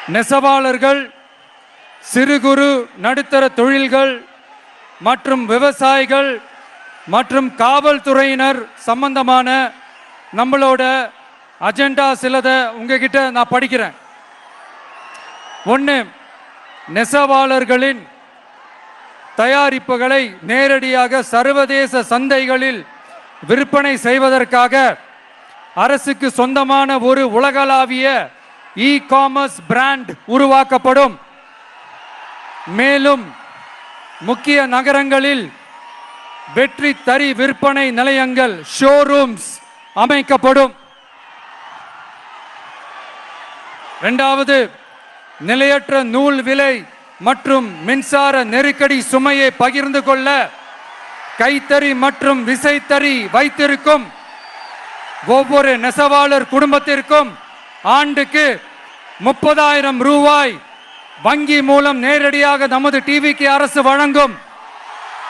நெசவாளர்கள், சிறு குறு நடுத்தர தொழில்கள் மற்றும் விவசாயிகள் மற்றும் காவல்துறையினர் சம்பந்தமான நம்மளோட அஜெண்டா சிலதை உங்ககிட்ட நான் படிக்கிறேன். ஒன்று, நெசவாளர்களின் தயாரிப்புகளை நேரடியாக சர்வதேச சந்தைகளில் விற்பனை செய்வதற்காக அரசுக்கு சொந்தமான ஒரு உலகளாவிய இ-காமர்ஸ் பிராண்ட் உருவாக்கப்படும். மேலும் முக்கிய நகரங்களில் வெற்றி தறி விற்பனை நிலையங்கள் ஷோரூம்ஸ் அமைக்கப்படும். இரண்டாவது, நிலையற்ற நூல் விலை மற்றும் மின்சார நெருக்கடி சுமையை பகிர்ந்து கொள்ள கைத்தறி மற்றும் விசைத்தறி வைத்திருக்கும் ஒவ்வொரு நெசவாளர் குடும்பத்திற்கும் ஆண்டுக்கு 30,000 ரூபாய் வங்கி மூலம் நேரடியாக நமது டிவிக்கு அரசு வழங்கும்.